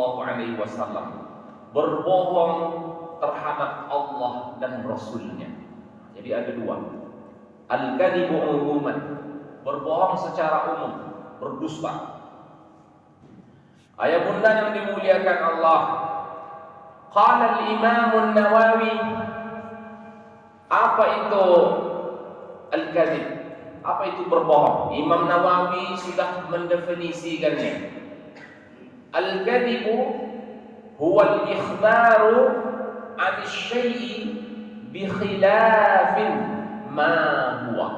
sallallahu alaihi wasallam, berbohong terhadap Allah dan Rasulnya. Jadi ada dua. Al-kadhibu umuman, berbohong secara umum, berdusta. Ayah bunda yang dimuliakan Allah, qala al-Imam an-Nawawi, apa itu al-kadhib? Apa itu berbohong? Imam Nawawi sudah mendefinisikannya. Al-kadhibu huwa al-ikhbaru 'an asy-syai'i bi khilafin ma huwa.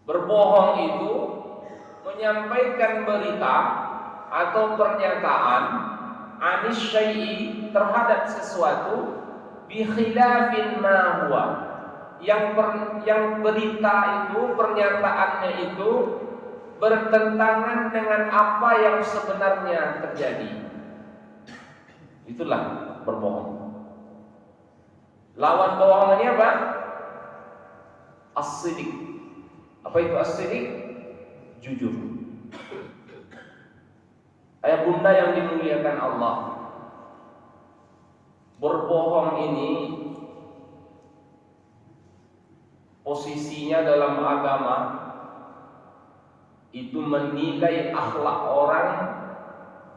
Berbohong itu menyampaikan berita atau pernyataan 'an asy-syai'i terhadap sesuatu bi khilafin ma huwa. Yang berita itu, pernyataannya itu bertentangan dengan apa yang sebenarnya terjadi. Itulah berbohong. Lawan bohong ini apa? As-sidq. Apa itu as-sidq? Jujur. Ayah bunda yang dimuliakan Allah, berbohong ini posisinya dalam agama itu menilai akhlak orang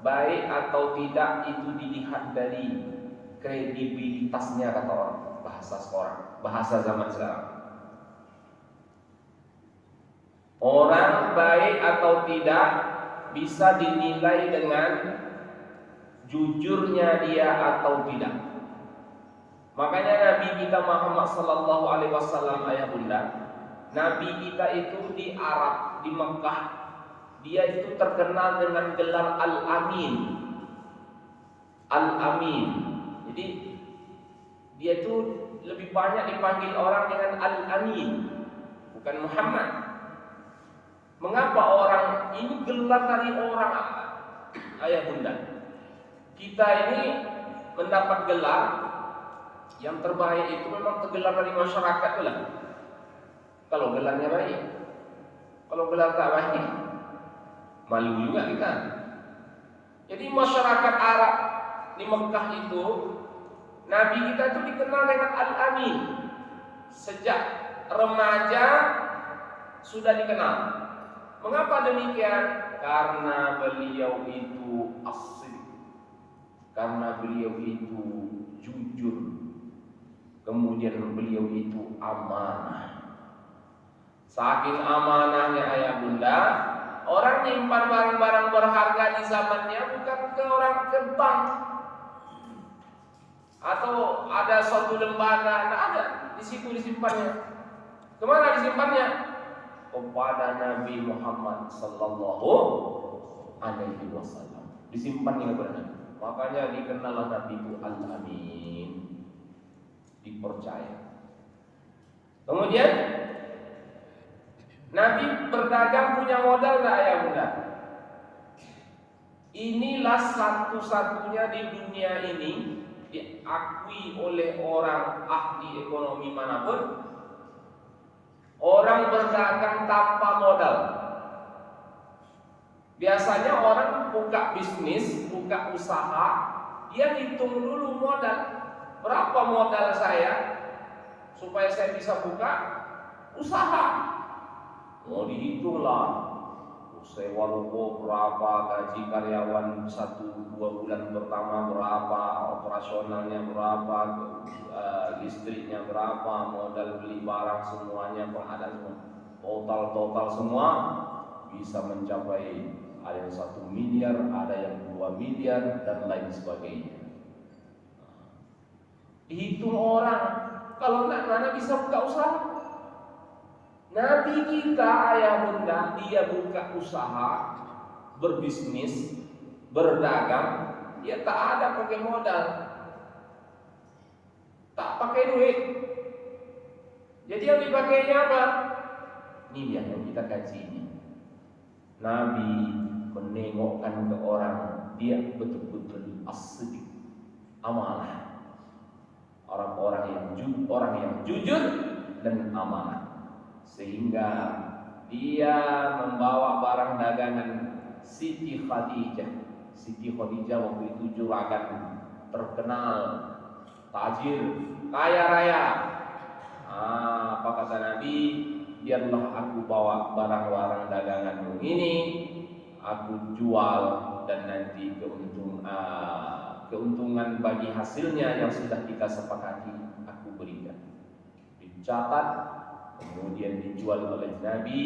baik atau tidak itu dilihat dari kredibilitasnya, kata orang, bahasa sekarang, bahasa zaman sekarang. Orang baik atau tidak bisa dinilai dengan jujurnya dia atau tidak. Makanya Nabi kita Muhammad sallallahu alaihi wasallam, ayah bunda, Nabi kita itu di Arab, di Mekah, dia itu terkenal dengan gelar Al-Amin. Al-Amin. Jadi dia itu lebih banyak dipanggil orang dengan Al-Amin, bukan Muhammad. Mengapa orang ini gelar dari orang, ayah bunda? Kita ini mendapat gelar yang terbaik itu memang tergelar dari masyarakat tu lah. Kalau gelarnya baik, kalau gelar tak baik, malu juga kita. Jadi masyarakat Arab di Mekah itu, Nabi kita itu dikenal dengan Al-Amin. Sejak remaja sudah dikenal. Mengapa demikian? Karena beliau itu asli, karena beliau itu jujur. Kemudian beliau itu amanah. Saking amanahnya ayah bunda, orang nyimpan barang-barang berharga di zamannya bukan ke orang ke bank atau ada suatu lembaga, tidak ada. Di situ disimpannya. Kemana disimpannya? Kepada Nabi Muhammad sallallahu alaihi wasallam. Disimpannya kepada Nabi. Makanya dikenal Nabi itu Al-Amin, dipercaya. Kemudian Nabi berdagang punya modal enggak, ayah bunda? Inilah satu-satunya di dunia ini diakui oleh orang ahli ekonomi manapun, orang berdagang tanpa modal. Biasanya orang buka bisnis, buka usaha, dia hitung dulu modal. Berapa modal saya supaya saya bisa buka usaha? Mau dihitunglah, sewa ruko berapa, gaji karyawan 1-2 bulan pertama berapa, operasionalnya berapa, listriknya berapa, modal beli barang semuanya, pengadaan semua, total semua bisa mencapai, ada yang 1 miliar, ada yang 2 miliar dan lain sebagainya. Dihitung orang, kalau enggak mana bisa buka usaha? Nabi kita ayah bunda, dia buka usaha, berbisnis, berdagang, dia tak ada pakai modal, tak pakai duit. Jadi yang dipakainya apa? Ini dia yang kita kaji ini. Nabi menengokkan ke orang, dia betul-betul asli, amanah. Orang yang jujur dan amanah. Sehingga dia membawa barang dagangan Siti Khadijah, Siti Khadijah waktu itu juragan terkenal, tajir, kaya raya. Apa kata Nabi? Biarlah aku bawa barang-barang daganganmu ini, aku jual, dan nanti keuntungan bagi hasilnya yang sudah kita sepakati aku berikan. Dicatat, kemudian dijual oleh Nabi,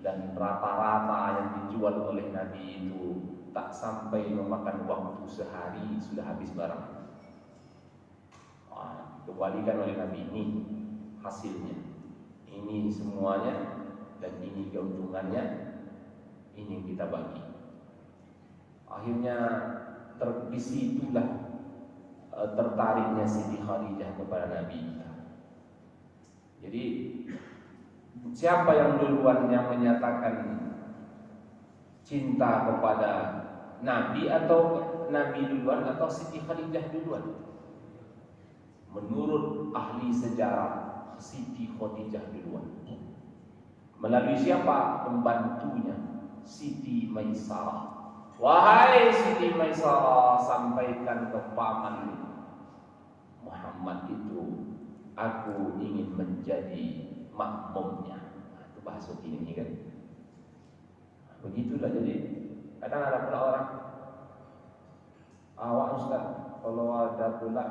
dan rata-rata yang dijual oleh Nabi itu tak sampai memakan waktu sehari sudah habis barang. Dikembalikan oleh Nabi, ini hasilnya, ini semuanya, dan ini keuntungannya, ini yang kita bagi. Akhirnya disitulah tertariknya Siti Khadijah kepada Nabi. Jadi siapa yang duluan yang menyatakan cinta kepada Nabi, atau Nabi duluan atau Siti Khadijah duluan? Menurut ahli sejarah, Siti Khadijah duluan. Melalui siapa? Pembantunya, Siti Maisarah. Wahai Siti Maisarah, sampaikan ke paman Muhammad itu, aku ingin menjadi makmumnya. Itu bahasa ini kan. Begitulah. Jadi kadang ada pula orang, awak Ustaz, kalau ada pula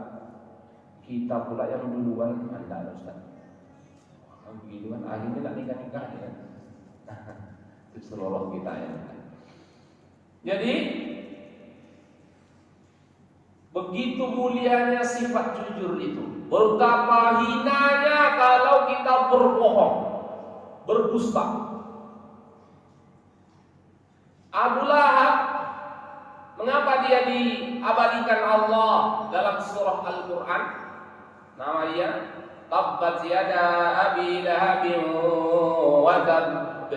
kita pula yang duluan, Anda Ustaz. Begitu kan, akhirnya tak nikah-nikah ya. Itu seluruh kita ya. Jadi begitu mulianya sifat jujur itu. Betapa hinanya kalau kita berbohong, berdusta. Abu Lahab, mengapa dia diabadikan Allah dalam surah Al-Quran? Nama dia Tabbat yada abi lahabin wa tabb.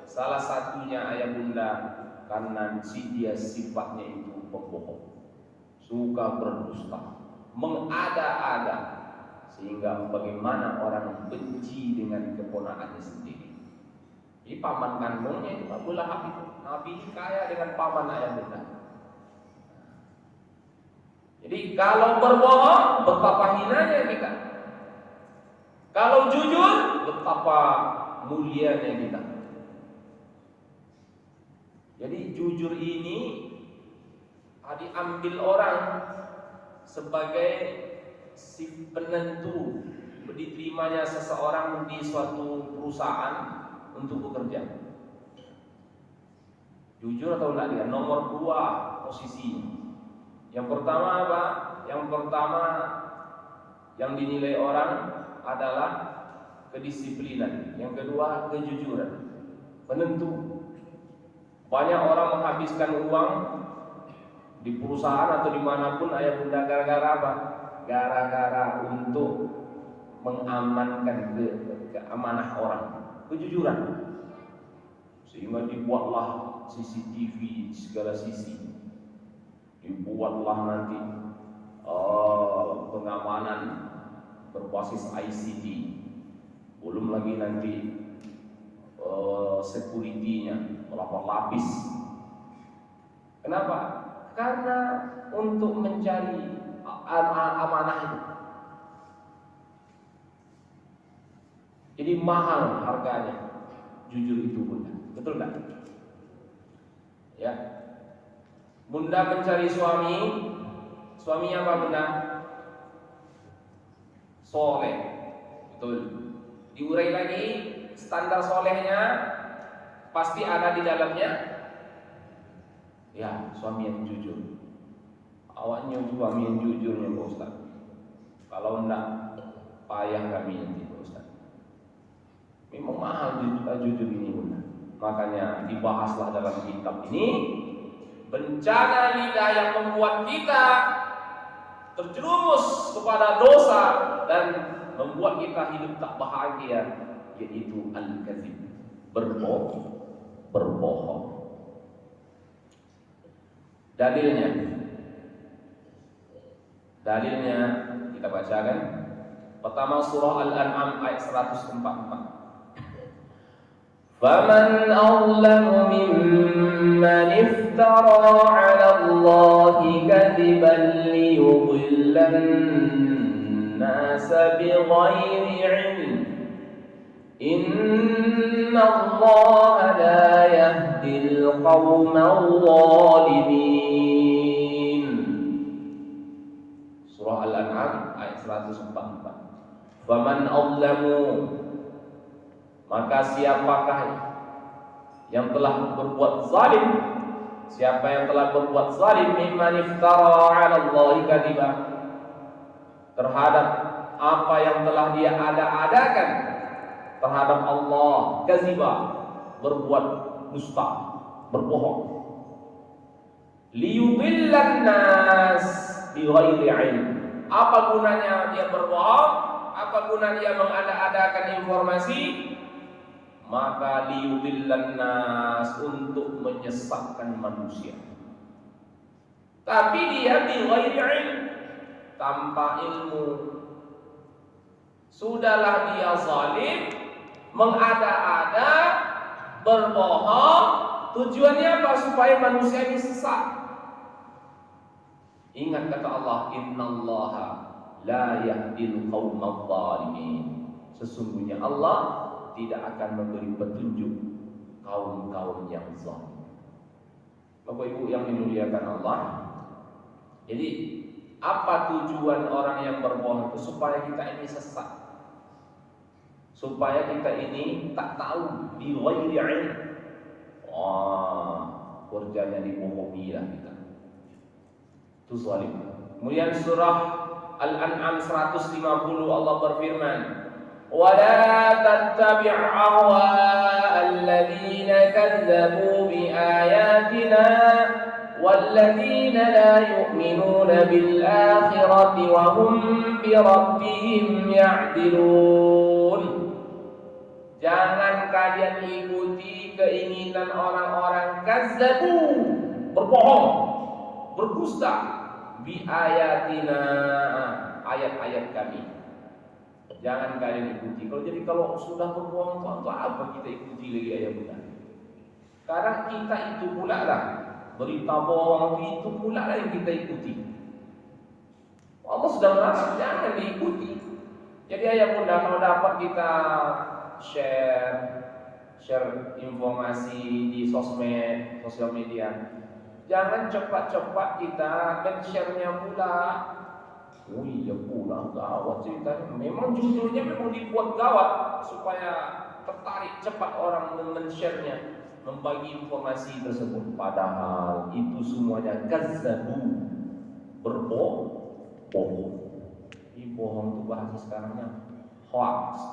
Salah satunya ayah bunda, karena dia sifatnya itu pembohong, suka berdusta, mengada-ada, sehingga bagaimana orang benci dengan keponakannya sendiri. Jadi paman kandungnya itu Abu Lahab itu, Nabi kaya dengan paman ayah bunda. Jadi kalau berbohong, betapa hinanya kita. Kalau jujur, betapa mulianya kita. Jadi jujur ini diambil orang sebagai si penentu diterimanya seseorang di suatu perusahaan untuk bekerja. Jujur atau enggak dia? Nomor 2 posisinya. Yang pertama apa? Yang pertama yang dinilai orang adalah kedisiplinan. Yang kedua kejujuran. Penentu. Banyak orang menghabiskan uang di perusahaan atau dimanapun ayah bunda gara-gara apa? Gara-gara untuk mengamankan keamanah orang, kejujuran. Sehingga dibuatlah CCTV di segala sisi, dibuatlah nanti pengamanan berbasis ICT, belum lagi nanti security-nya berlapis. Kenapa? Karena untuk mencari amanah itu. Jadi mahal harganya jujur itu bunda, betul enggak? Ya, bunda mencari suaminya apa bunda? Soleh, betul. Diurai lagi standar solehnya, pasti ada di dalamnya. Ya, suami yang jujur. Awaknya suami yang jujurnya Pak Ustaz. Kalau enggak, payah kami nanti Pak Ustaz. Memang mahal jujur ini bunda. Makanya dibahaslah dalam kitab ini bencana lidah yang membuat kita terjerumus kepada dosa dan membuat kita hidup tak bahagia, yaitu al-kadzib, berbohong. Dalilnya kita bacakan. Pertama surah Al-An'am ayat 144. Faman azlamu mimman iftara 'ala Allahi kadiban liyudillan nasa bighairi 'ilm. Inna Allah la yahdil qawmal zalimin. Surah Al-An'am ayat 144. Faman azlamu, maka siapakah yang telah berbuat zalim? Siapa yang telah berbuat zalim mimman iftara 'ala Allahi kadiba, terhadap apa yang telah dia ada-adakan terhadap Allah, kaziba, berbuat dusta, berbohong. Liyudillan nas bighairi 'ilm. Apa gunanya dia berbohong? Apa gunanya dia mengada-adakan informasi? Maka liyudillan nas, untuk menyesatkan manusia. Tapi dia bighairi 'ilm, tanpa ilmu. Sudahlah dia zalim, mengada-ada, berbohong. Tujuannya apa? Supaya manusia ini sesat. Ingat kata Allah, innallaha la yahdil qaumadz zalimin. Sesungguhnya Allah tidak akan memberi petunjuk kaum-kaum yang zalim. Bapak Ibu yang dimuliakan Allah, jadi apa tujuan orang yang berbohong itu? Supaya kita ini sesat, supaya kita ini tak tahu di ghairi ilm. Kerjanya dibohongi lah kita. Itu zalim. Kemudian surah Al-An'am 150 Allah berfirman, وَلَا تَتَّبِعْ أَهْوَاءَ الَّذِينَ كَذَّبُوا بِآيَاتِنَا وَالَّذِينَ لَا يُؤْمِنُونَ بِالْآخِرَةِ وَهُمْ بِرَبِّهِمْ يَعْدِلُونَ. Jangan kalian ikuti keinginan orang-orang kazzabu, berbohong, berdusta, bi ayatina, ayat-ayat kami. Jangan kalian ikuti. Kalau sudah berbohong, untuk apa kita ikuti lagi ayat benar? Karena kita itu pula lah, berita bohong itu pula lah yang kita ikuti. Allah sudah melarang, jangan diikuti. Jadi ayah bunda, kalau dapat kita share informasi di sosial media, jangan cepat-cepat kita share-nya pula. Oh iya pula, gawat ceritanya. Memang judulnya memang dibuat gawat supaya tertarik cepat orang men-share-nya, membagi informasi tersebut. Padahal itu semuanya kazzabu, berbohong. Ini bohong itu bahasa sekarangnya hoax.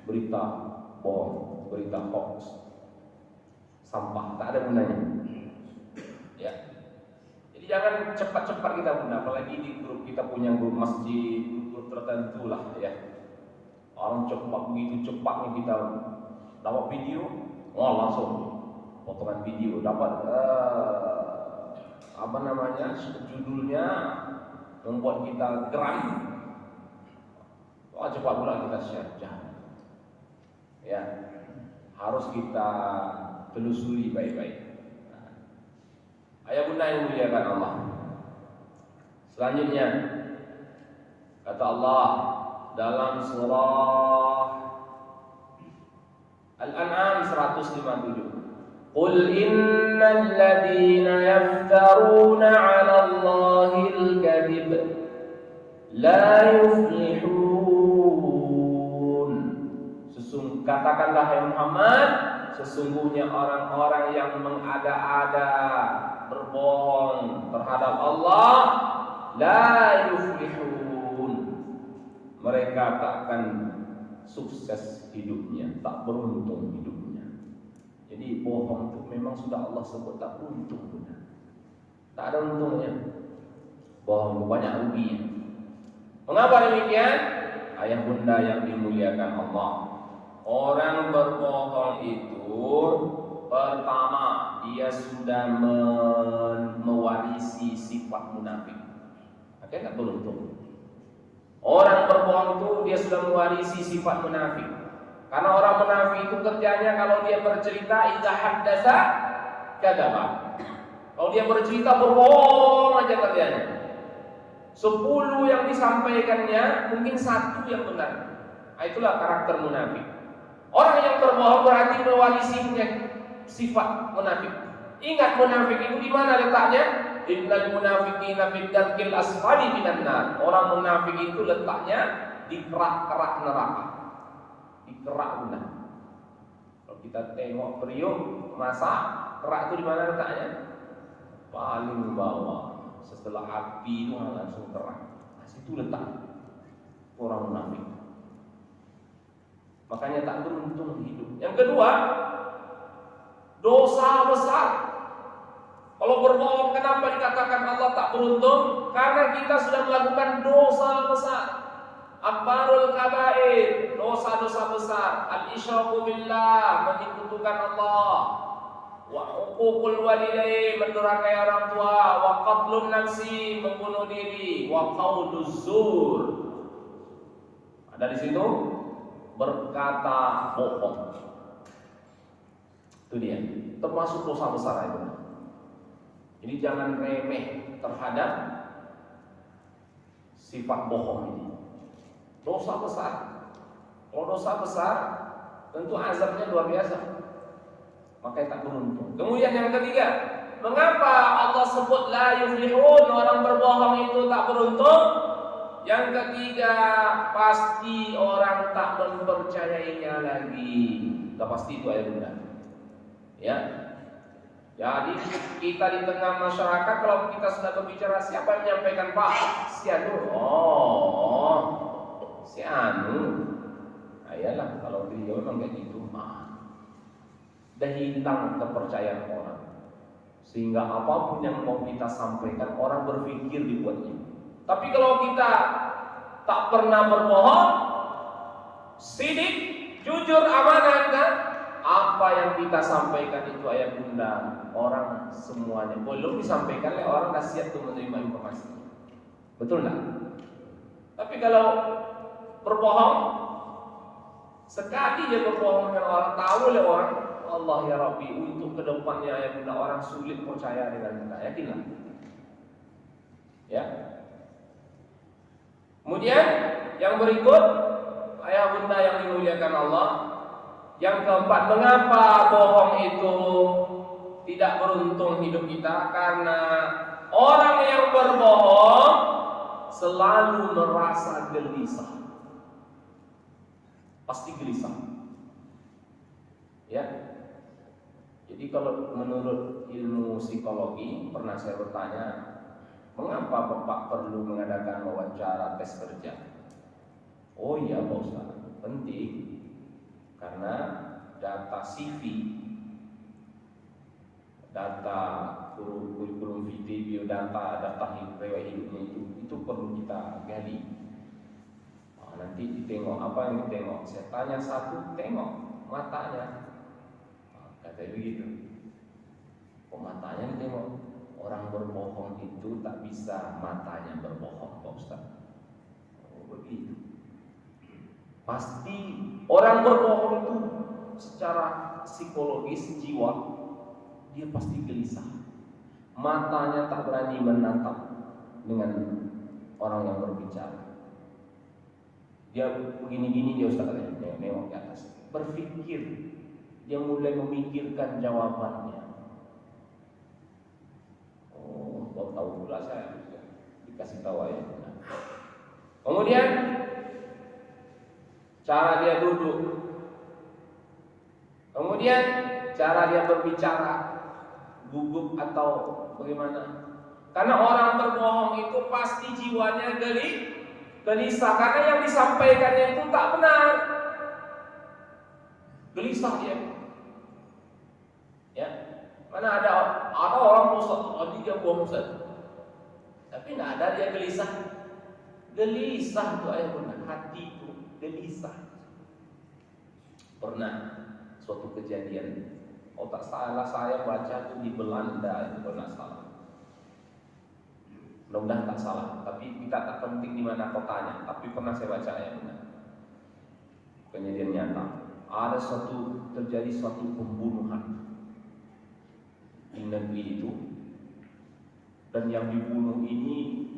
Berita bohong, berita hoax, sampah, tak ada gunanya. Ya. Jadi jangan cepat-cepat kita guna, apalagi di grup kita punya grup masjid, grup tertentu lah ya. Orang cepat, begitu cepatnya kita dapat video, langsung potongan video, dapat judulnya membuat kita geram. Cepat pula kita share. Ya, harus kita telusuri baik-baik. Ayah bunda yang muliakan Allah. Selanjutnya kata Allah dalam surah Al-An'am 157, Qul innal ladzina yaftaruna 'ala Allahil kadhib la yuflihun. Katakanlah hai Muhammad, sesungguhnya orang-orang yang mengada-ada, berbohong terhadap Allah, la yuflihun, mereka tak akan sukses hidupnya, tak beruntung hidupnya. Jadi bohong itu memang sudah Allah sebut tak beruntung, tak ada untungnya. Bohong banyak ruginya. Mengapa demikian? Ayah bunda yang dimuliakan Allah, orang berbohong itu pertama dia sudah mewarisi sifat munafik. Akhirnya beruntung. Orang berbohong itu dia sudah mewarisi sifat munafik. Karena orang munafik itu kerjanya kalau dia bercerita idza haddatsa kadzaba. Kalau dia bercerita berbohong aja kerjanya. 10 yang disampaikannya mungkin 1 yang benar. Nah, itulah karakter munafik. Orang yang berbohong berarti mewarisi sifat munafik. Ingat munafik itu di mana letaknya? Innal munafiqina fid darkil asfali minan nar. Orang munafik itu letaknya di kerak-kerak neraka. Di kerak guna. Kalau kita tengok periuk masak, kerak itu di mana letaknya? Paling bawah. Setelah api itu langsung kerak. Nah, situ letak orang munafik. Makanya tak beruntung hidup. Yang kedua, dosa besar. Kalau berbohong, kenapa dikatakan Allah tak beruntung? Karena kita sudah melakukan dosa besar. Akbarul kabair, dosa-dosa besar. Al-isyraku billah, menyekutukan Allah. Wa uququl walidain, mendurhakai orang tua. Wa qatlun nafsi, membunuh diri. Wa qauluz zur. Ada di situ berkata bohong. Itu dia, termasuk dosa besar itu. Jadi jangan remeh terhadap sifat bohong ini. Dosa besar. Kalau dosa besar, tentu azabnya luar biasa. Makanya tak beruntung. Kemudian yang ketiga, mengapa Allah sebut la yuflihun, orang berbohong itu tak beruntung? Yang ketiga, pasti orang tak mempercayainya lagi. Sudah pasti itu ayat bunda. Ya. Jadi kita di tengah masyarakat, kalau kita sudah berbicara, siapa yang menyampaikan Pak? Si Anu. Oh, si Anu. Ayalah kalau beliau memang kayak gitu. Dah hilang kepercayaan orang. Sehingga apapun yang mau kita sampaikan, orang berpikir dibuatnya. Tapi kalau kita tak pernah berbohong, sidik, jujur, amanah kan? Apa yang kita sampaikan itu ayat bunda, orang semuanya belum disampaikan oleh orang dah siap untuk menerima informasi. Betul tak? Tapi kalau berbohong, sekali dia berbohong dengan orang, tahu oleh orang, Allah ya Rabbi, untuk kedepannya ayat bunda orang sulit percaya dengan kita. Yakinlah. Ya. Kemudian yang berikut, ayah bunda yang dimuliakan Allah. Yang keempat, mengapa bohong itu tidak beruntung hidup kita? Karena orang yang berbohong selalu merasa gelisah. Pasti gelisah. Ya. Jadi kalau menurut ilmu psikologi, pernah saya bertanya, mengapa Bapak perlu mengadakan wawancara tes kerja? Oh iya Pak Ustaz, penting. Karena data CV, data kurikulum vitae, biodata, data riwayat hidupnya itu perlu kita gali. Nanti ditengok apa yang ditengok. Saya tanya satu, tengok matanya. Kata begitu. Kok matanya ditengok? Orang berbohong itu tak bisa matanya berbohong, Pak Ustaz. Oh begitu. Pasti orang berbohong itu secara psikologis jiwa dia pasti gelisah. Matanya tak berani menatap dengan orang yang berbicara. Dia begini-gini dia Ustaz, nengok ke atas. Berpikir, dia mulai memikirkan jawabannya. Oh, baru tahu pula saya dikasih tahu ya. Kemudian cara dia duduk, kemudian cara dia berbicara, gugup atau bagaimana? Karena orang berbohong itu pasti jiwanya gelisah karena yang disampaikannya itu tak benar. Gelisah dia. Ya, mana ada orang Ustaz, dia bohong Ustaz. Tapi tidak ada dia gelisah. Gelisah itu ayat benar, hati itu gelisah. Pernah suatu kejadian, tak salah saya baca itu di Belanda itu pernah salah. Mudah-mudahan tak salah, tapi kita tak penting di mana kotanya. Tapi pernah saya baca ayat benar. Kejadian nyata. terjadi suatu pembunuhan di negeri itu, dan yang dibunuh ini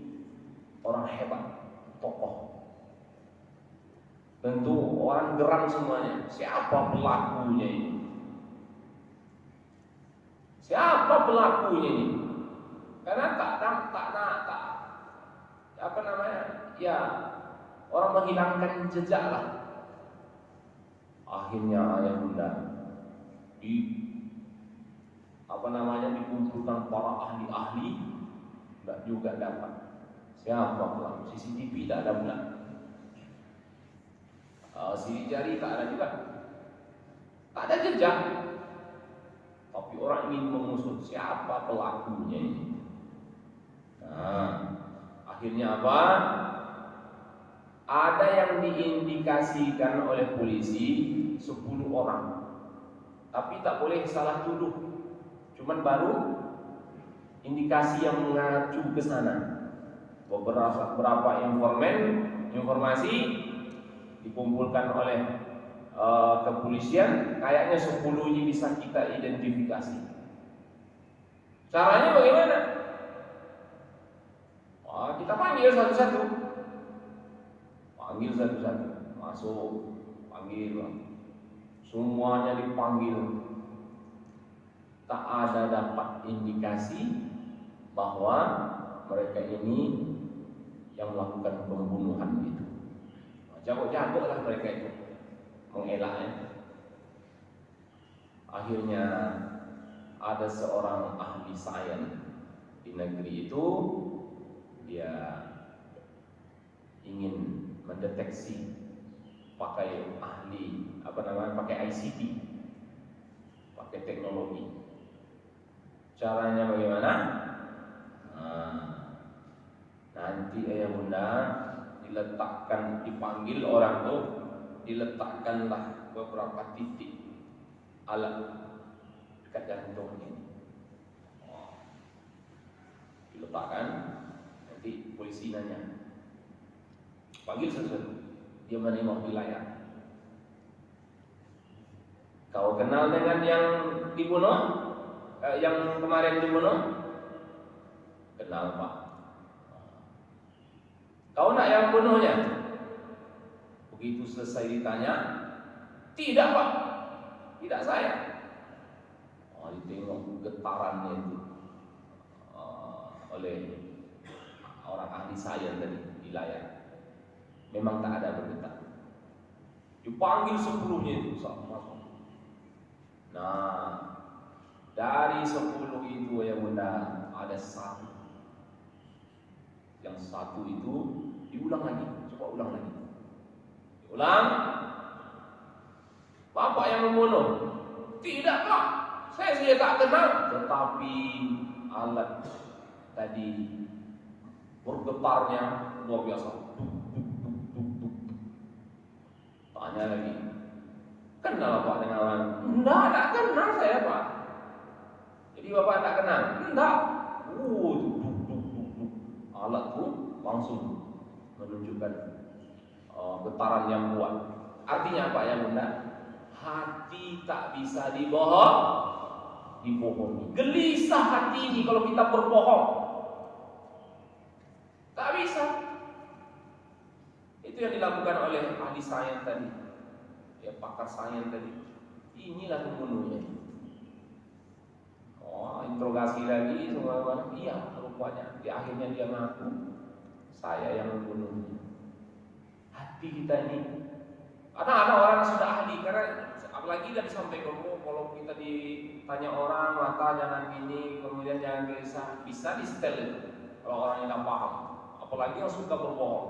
orang hebat, tokoh. Tentu orang geram semuanya. Siapa pelakunya ini? Siapa pelakunya ini? Karena ya orang menghilangkan jejak lah. Akhirnya ayah bunda dikumpulkan para ahli-ahli, enggak juga dapat. Siapa pelaku? CCTV tidak ada pula. Sidik jari tak ada juga. Tak ada jejak. Tapi orang ingin mengusut siapa pelakunya ini. Nah, akhirnya apa? Ada yang diindikasikan oleh polisi 10 orang. Tapi tak boleh salah tuduh. Cuman baru indikasi yang mengacu ke sana. Beberapa informasi dikumpulkan oleh kepolisian, kayaknya 10 ini bisa kita identifikasi. Caranya bagaimana? Kita panggil satu-satu. Masuk, panggil. Semuanya dipanggil. Tak ada dapat indikasi bahwa mereka ini yang melakukan pembunuhan itu. Jago-jago lah mereka itu mengelaknya. Akhirnya ada seorang ahli sains di negeri itu, dia ingin mendeteksi pakai pakai ICT, pakai teknologi. Caranya bagaimana? Nanti ayah bunda dipanggil orang tuh, diletakkanlah beberapa titik alat dekat jantung ini. Diletakkan, nanti polisi nanya, panggil satu-satu, dia menengok di layar. Kau kenal dengan yang dibunuh? Yang kemarin dibunuh? Kenal Pak. Kau nak yang bunuhnya? Begitu selesai ditanya, tidak Pak, tidak saya. Ditengok getarannya itu oleh orang ahli sains tadi di layar. Memang tak ada bergetar. Dipanggil 10-nya itu masuk. Nah, dari 10 itu ya bunda ada satu. Yang satu itu diulang lagi, coba ulang lagi. Diulang. Bapak yang membunuh? Tidak Pak, saya tak kenal. Tetapi alat tadi bergetarnya luar biasa. Tanya lagi, kenal Pak dengan orang? Enggak kenal saya Pak. Jadi Bapak tak kenal? Enggak. Alat itu langsung menunjukkan getaran yang kuat. Artinya apa ya bunda? Hati tak bisa dibohongi. Gelisah hati ini kalau kita berbohong. Tak bisa. Itu yang dilakukan oleh ahli sains tadi, ya pakar sains tadi. Inilah pembunuhnya. Interogasi lagi semua. Iya, rupanya di akhirnya dia ngaku saya yang membunuhnya. Hati kita ini, karena ada orang yang sudah ahli, karena apalagi sudah disampaikan, kalau kita ditanya orang, maka jangan gini, kemudian jangan gelisah, bisa di setel itu. Kalau orang yang tidak paham, apalagi yang suka berbohong.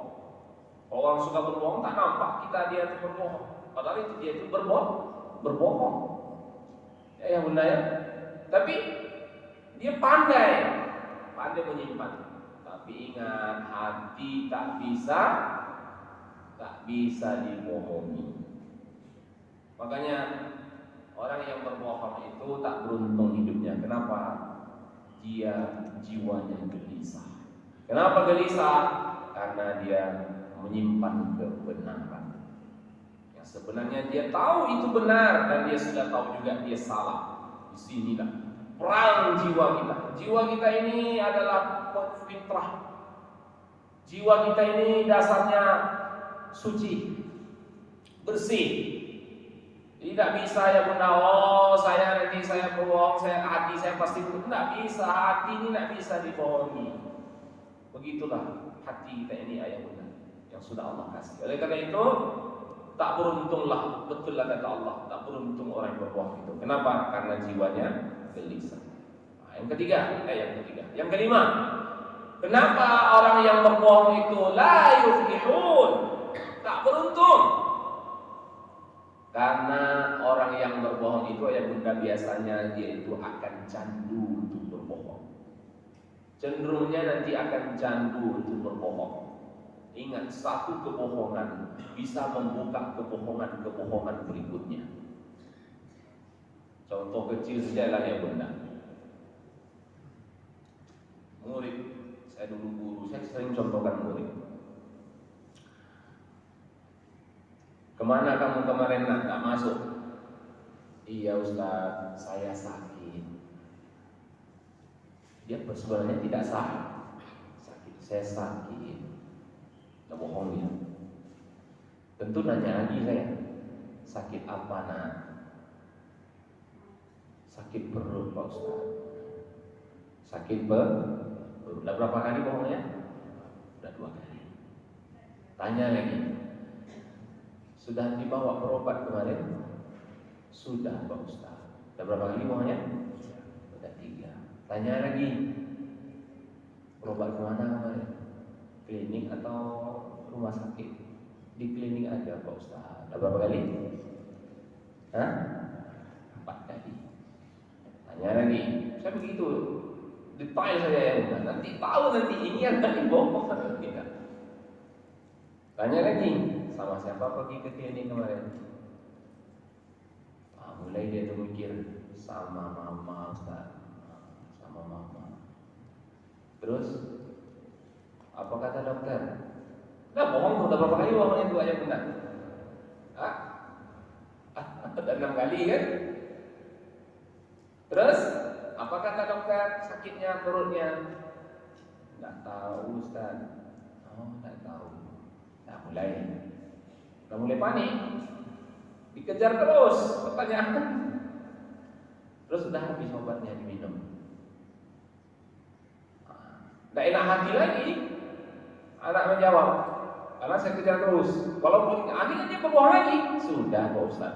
Kalau orang suka berbohong, tak nampak dia itu berbohong, padahal itu dia itu berbohong. Ya bunda ya. Tapi dia pandai menyimpan. Tapi ingat, hati tak bisa dibohongi. Makanya orang yang berbohong itu tak beruntung hidupnya. Kenapa? Jiwanya gelisah. Kenapa gelisah? Karena dia menyimpan kebenaran. Yang Sebenarnya dia tahu itu benar dan dia sudah tahu juga dia salah. Disinilah perang jiwa kita. Jiwa kita ini adalah fitrah. Jiwa kita ini dasarnya suci, bersih. Tidak bisa ya bunda, oh saya nanti saya berbohong, hati saya pasti tidak bisa. Hati ini tidak bisa dibohongi. Begitulah hati kita ini ayah bunda yang sudah Allah kasih. Oleh karena itu tak beruntunglah, betul lah kata Allah, tak beruntung orang yang berbohong itu. Kenapa? Karena jiwanya gelisah. Nah, yang ketiga, yang kelima, kenapa orang yang berbohong itu la yuflihun, tak beruntung? Karena orang yang berbohong itu ya bunda biasanya dia itu akan candu untuk berbohong. Cenderungnya nanti akan candu untuk berbohong. Ingat, satu kebohongan bisa membuka kebohongan berikutnya. Contoh kecil saja lah ya bunda. Murid, saya dulu guru, saya sering contohkan murid. Kemana kamu kemarin nak? Tak masuk. Iya Ustaz, saya sakit. Dia sebenarnya tidak sakit. Saya sakit. Tak bohong ya. Tentu nanya lagi saya, sakit apa nak? Sakit perut Pak Ustaz. Sakit perut. Udah berapa kali bohongnya? Udah 2 kali. Tanya lagi, sudah dibawa berobat kemarin? Sudah Pak Ustaz. Udah berapa kali bohongnya? Udah 3. Tanya lagi, berobat kemana kemarin? Klinik atau rumah sakit? Di klinik aja Pak Ustaz. Udah berapa kali? 4 kali. Tanya lagi. Saya begitu detail saja ya. Nanti tahu nanti ini yang tadi bohong atau tidak. Tanya lagi, sama siapa pergi ke klinik kemarin? Mulai dia tuh mikir, sama mama Ustaz. Sama mama. Terus apa kata dokter? Udah bohong, udah berapa kali bohongnya itu aja benar? Udah 6 kali kan? Terus apa kata dokter? Sakitnya perutnya? Nggak tahu Ustaz. Oh, nggak tahu. Nah, mulai panik. Dikejar terus pertanyaan. Terus sudah habis obatnya diminum. Nggak enak hati lagi. Anak menjawab, karena saya kejar terus. Walaupun akhirnya dia berbohong lagi. Sudah Pak Ustaz.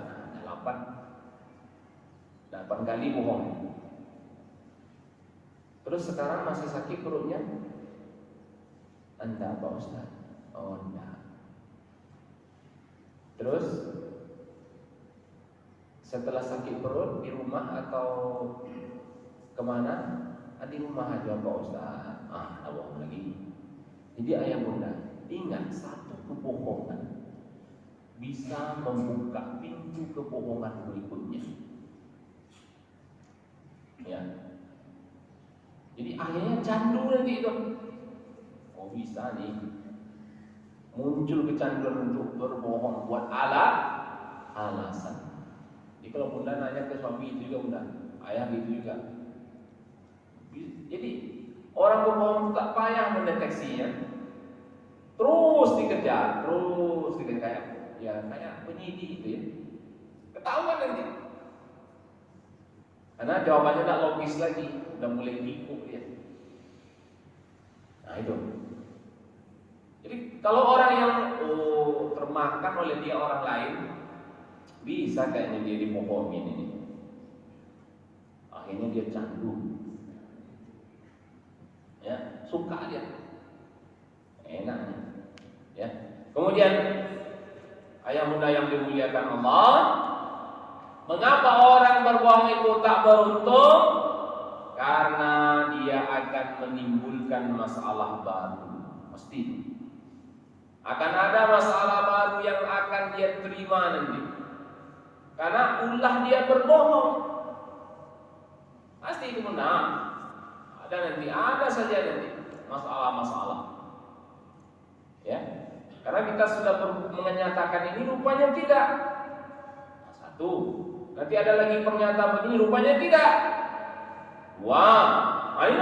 8 kali bohong. Terus sekarang masih sakit perutnya? Enggak Pak Ustaz. Oh enggak. Terus setelah sakit perut di rumah atau kemana? Di rumah aja Pak Ustaz. Tak bohong lagi. Jadi ayah bunda, ingat, satu kebohongan bisa membuka pintu kebohongan berikutnya. Ya. Jadi akhirnya candu nanti itu. Oh bisa nih. Muncul kecanduan untuk berbohong buat alasan. Jadi kalau bunda nanya ke suami itu juga bunda, ayah gitu juga. Jadi orang berbohong tak payah mendeteksinya. Terus dikejar kayak penyidik itu ya. Ketahuan nanti. Karena jawabannya tak logis lagi, udah mulai tipu dia. Nah itu. Jadi kalau orang yang termakan oleh dia orang lain, bisa kayaknya dia dibohongin ini. Akhirnya dia candu. Ya, suka dia. Enaknya. Ya. Kemudian ayah bunda yang dimuliakan Allah, mengapa orang berbohong itu tak beruntung? Karena dia akan menimbulkan masalah baru. Mesti akan ada masalah baru yang akan dia terima nanti. Karena ulah dia berbohong. Pasti itu benar. Ada saja nanti masalah-masalah. Ya. Karena kita sudah menyatakan ini, rupanya tidak. Satu. Nanti ada lagi pernyataan begini, rupanya tidak. Wah, ini